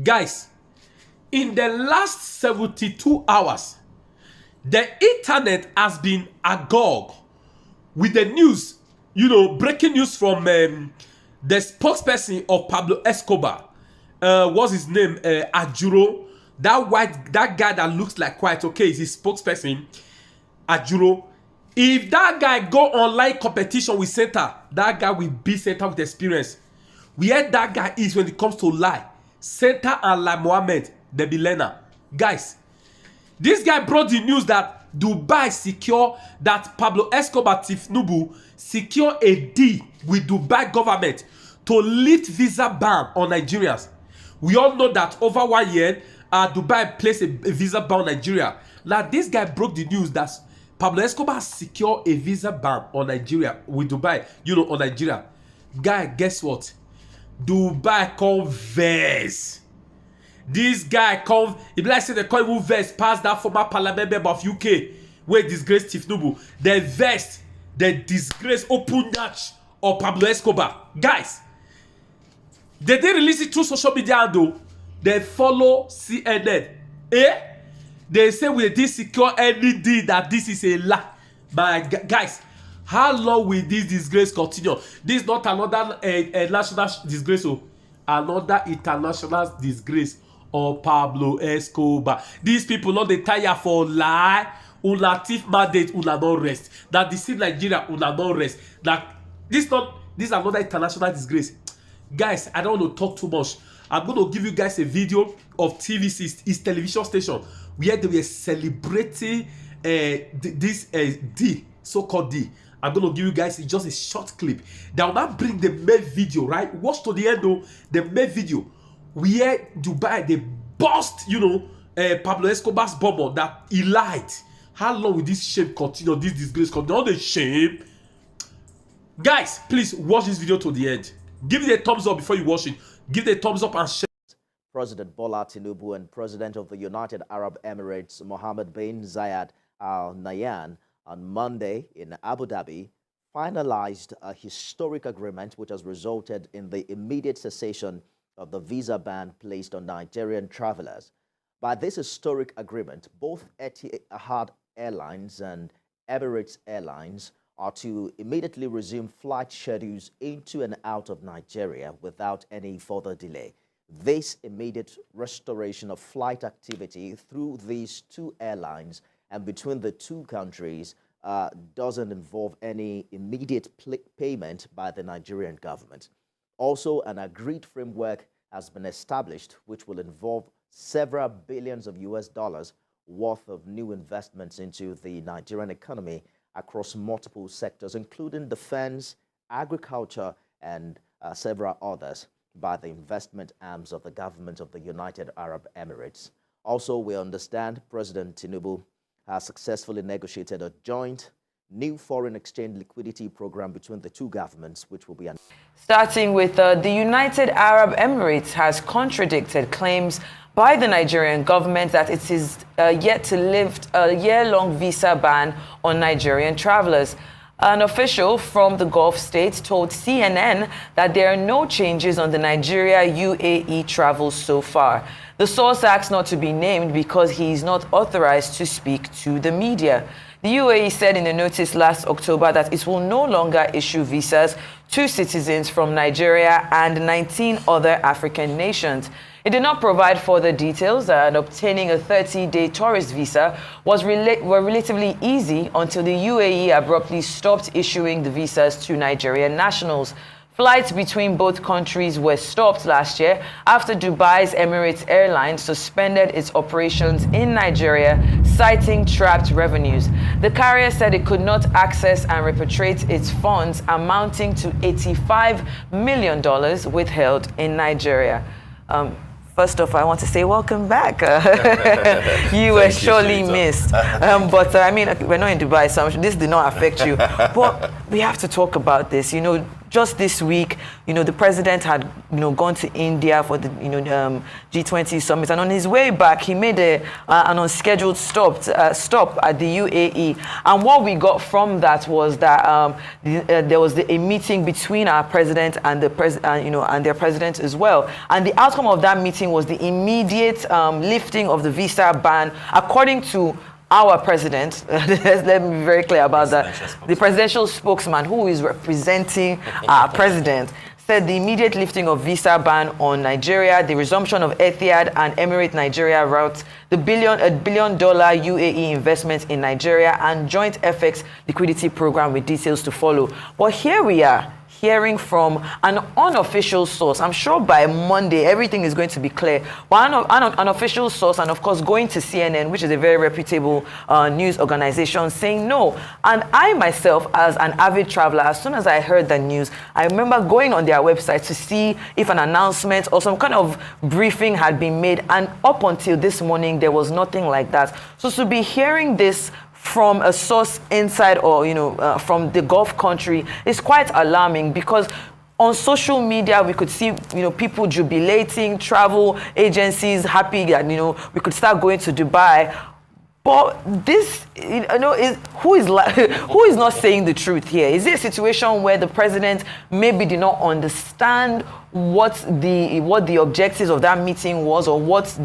Guys, in the last 72 hours, the internet has been agog with the news, breaking news from the spokesperson of Pablo Escobar. What's his name? Ajuro. That guy that looks like white, okay, is his spokesperson, Ajuro. If that guy go online competition with Senta, that guy will beat Senta with experience. Where that guy is when it comes to lie, Senta and Lai Mohammed, they be learner. Guys, this guy brought the news that Dubai secure, that Pablo Escobar Tinubu secure a deal with Dubai government to lift visa ban on Nigerians. We all know that over 1 year, Dubai placed a visa ban on Nigeria. Now, this guy broke the news that Pablo Escobar secure a visa ban on Nigeria with Dubai, on Nigeria. Guy, guess what? Dubai come verse. This guy come, if like say they call him verse past that former parliament member of UK where disgrace Tinubu. The vest, the disgrace open match of Pablo Escobar. Guys, they didn't release it through social media though. They follow CNN. They say we didn't secure any deal that this is a lie. But guys, how long will this disgrace continue? This is not another national disgrace, another international disgrace of Pablo Escobar. These people not they tire for lie. Una thief mandate, una not rest. That deceive Nigeria, una not rest. That this is another international disgrace. Guys, I don't want to talk too much. I'm going to give you guys a video of TVC, his television station, where they were celebrating this D, so-called D. I'm going to give you guys just a short clip that will not bring the main video, right? Watch to the end though, the main video, where Dubai, they bust, Pablo Escobar's bubble that he lied. How long will this shame continue, this disgrace continue? All the shame. Guys, please watch this video to the end. Give it a thumbs up before you watch it. Give it a thumbs up and share. President Bola Tinubu and President of the United Arab Emirates, Mohammed bin Zayed Al Nahyan, on Monday in Abu Dhabi, finalized a historic agreement which has resulted in the immediate cessation of the visa ban placed on Nigerian travelers. By this historic agreement, both Etihad Airlines and Emirates Airlines are to immediately resume flight schedules into and out of Nigeria without any further delay. This immediate restoration of flight activity through these two airlines and between the two countries doesn't involve any immediate payment by the Nigerian government. Also, an agreed framework has been established which will involve several billions of US dollars worth of new investments into the Nigerian economy across multiple sectors, including defense, agriculture, and several others by the investment arms of the government of the United Arab Emirates. Also, we understand President Tinubu has successfully negotiated a joint new foreign exchange liquidity program between the two governments, which will be... Starting with the United Arab Emirates has contradicted claims by the Nigerian government that it is yet to lift a year-long visa ban on Nigerian travelers. An official from the Gulf state told CNN that there are no changes on the Nigeria-UAE travel so far. The source asked not to be named because he is not authorized to speak to the media. The UAE said in a notice last October that it will no longer issue visas to citizens from Nigeria and 19 other African nations. It did not provide further details, and obtaining a 30-day tourist visa was relatively easy until the UAE abruptly stopped issuing the visas to Nigerian nationals. Flights between both countries were stopped last year after Dubai's Emirates Airlines suspended its operations in Nigeria, citing trapped revenues. The carrier said it could not access and repatriate its funds amounting to $85 million withheld in Nigeria. First off, I want to say welcome back. You were surely missed. But I mean, we're not in Dubai, so this did not affect you. But we have to talk about this. just this week, the president had, gone to India for the, G20 summit. And on his way back, he made an unscheduled stop at the UAE. And what we got from that was that there was a meeting between our president and and their president as well. And the outcome of that meeting was the immediate lifting of the visa ban, according to our president. Let me be very clear about that. The presidential spokesman, who is representing our president, said the immediate lifting of visa ban on Nigeria, the resumption of Etihad and Emirate Nigeria routes, the $1 billion UAE investment in Nigeria, and joint FX liquidity program with details to follow. But here we are, hearing from an unofficial source. I'm sure by Monday everything is going to be clear. But an unofficial source, and of course going to CNN, which is a very reputable news organization, saying no. And I myself, as an avid traveler, as soon as I heard the news, I remember going on their website to see if an announcement or some kind of briefing had been made. And up until this morning, there was nothing like that. So to be hearing this from a source inside or, from the Gulf country is quite alarming, because on social media, we could see, people jubilating, travel agencies happy that, we could start going to Dubai. But this, who is not saying the truth here? Is it a situation where the president maybe did not understand what the objectives of that meeting was, or what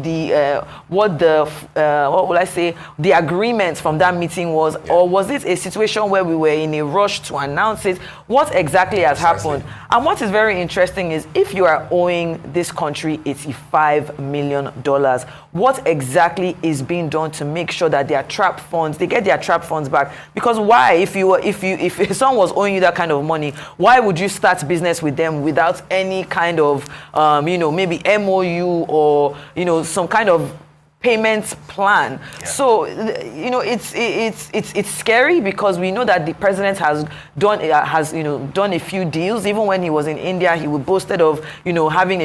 will I say, the agreement from that meeting was, or was it a situation where we were in a rush to announce it? What exactly has happened? And what is very interesting is, if you are owing this country $85 million, what exactly is being done to make sure that their trap funds, they get their trap funds back? Because why, if someone was owing you that kind of money, why would you start business with them without any kind of maybe MOU or some kind of payment plan? Yeah. So it's scary, because we know that the president has done a few deals. Even when he was in India, he was boasted of having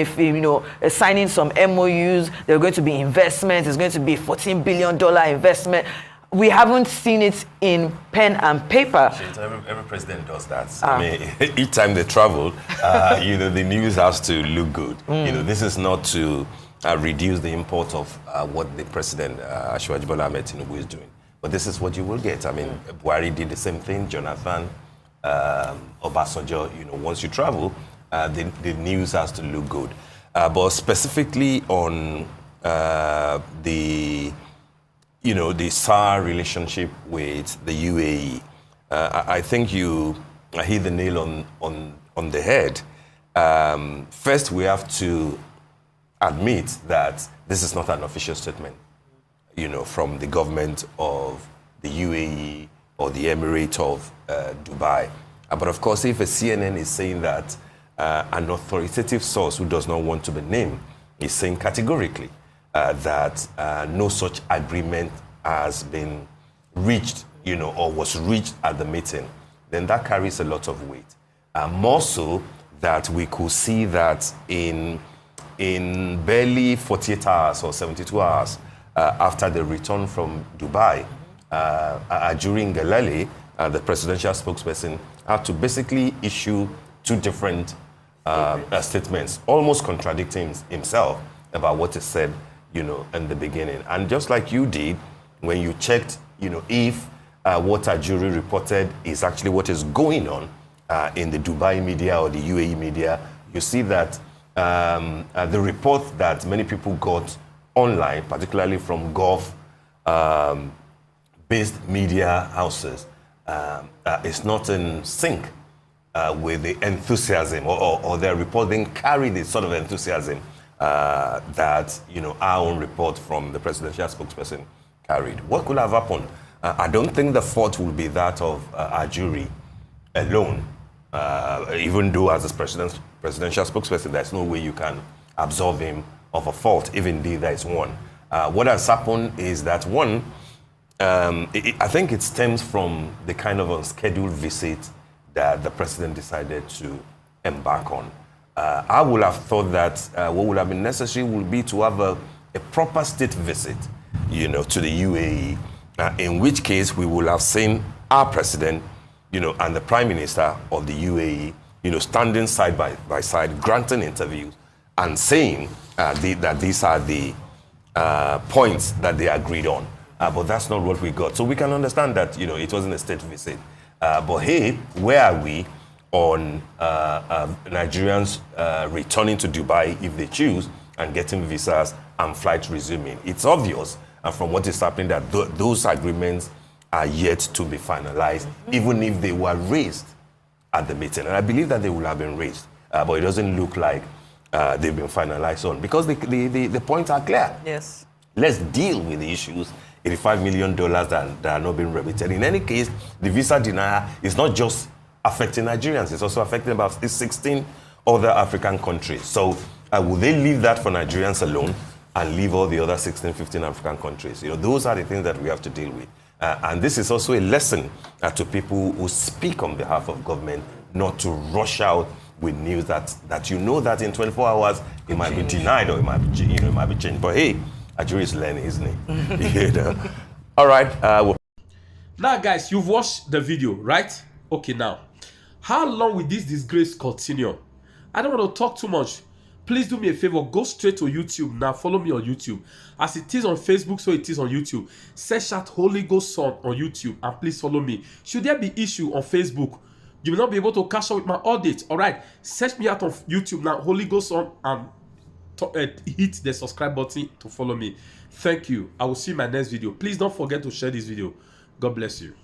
signing some MOUs. There are going to be investments. There's going to be $14 billion investment. We haven't seen it in pen and paper. Every president does that. I mean, each time they travel, the news has to look good. This is not to reduce the import of what the president, Asiwaju Bola Ahmed Tinubu, is doing. But this is what you will get. I mean, Buhari did the same thing, Jonathan, Obasanjo. Once you travel, the news has to look good. But specifically on the SAR relationship with the UAE, I think you hit the nail on the head. First, we have to admit that this is not an official statement, from the government of the UAE or the Emirate of Dubai. But of course, if a CNN is saying that, an authoritative source who does not want to be named is saying categorically that no such agreement has been reached, or was reached at the meeting, then that carries a lot of weight. More so that we could see that in barely 48 hours or 72 hours after the return from Dubai, during Galali, the presidential spokesperson had to basically issue two different statements, almost contradicting himself about what he said, in the beginning. And just like you did, when you checked, if what our jury reported is actually what is going on in the Dubai media or the UAE media, you see that the report that many people got online, particularly from Gulf-based media houses, is not in sync with the enthusiasm, or their report didn't carry the sort of enthusiasm that our own report from the presidential spokesperson carried. What could have happened? I don't think the fault will be that of our jury alone, even though as a presidential spokesperson, there's no way you can absolve him of a fault, even if there is one. What has happened is that one, I think it stems from the kind of unscheduled visit that the president decided to embark on. I would have thought that what would have been necessary would be to have a proper state visit, to the UAE, in which case we will have seen our president, and the prime minister of the UAE standing side by side, granting interviews, and saying that these are the points that they agreed on. But that's not what we got. So we can understand that, it wasn't a state visit. But hey, where are we on Nigerians returning to Dubai if they choose and getting visas and flights resuming? It's obvious from what is happening that those agreements are yet to be finalized, even if they were raised at the meeting. And I believe that they will have been raised, but it doesn't look like they've been finalized on, because the points are clear. Yes. Let's deal with the issues. $85 million that are not being remitted. In any case, the visa denial is not just affecting Nigerians, it's also affecting about 16 other African countries. So will they leave that for Nigerians alone and leave all the other 16, 15 African countries? Those are the things that we have to deal with. And this is also a lesson to people who speak on behalf of government, not to rush out with news that that in 24 hours it might be denied or it might be, it might be changed. But hey, a jury is learning, isn't it? All right. Now, guys, you've watched the video, right? Okay, now, how long will this disgrace continue? I don't want to talk too much. Please do me a favor, go straight to YouTube now. Follow me on YouTube. As it is on Facebook, so it is on YouTube. Search out Holy Ghost Son on YouTube and please follow me. Should there be issue on Facebook, you will not be able to catch up with my audit. All right, search me out on YouTube now, Holy Ghost Son, and hit the subscribe button to follow me. Thank you. I will see you in my next video. Please don't forget to share this video. God bless you.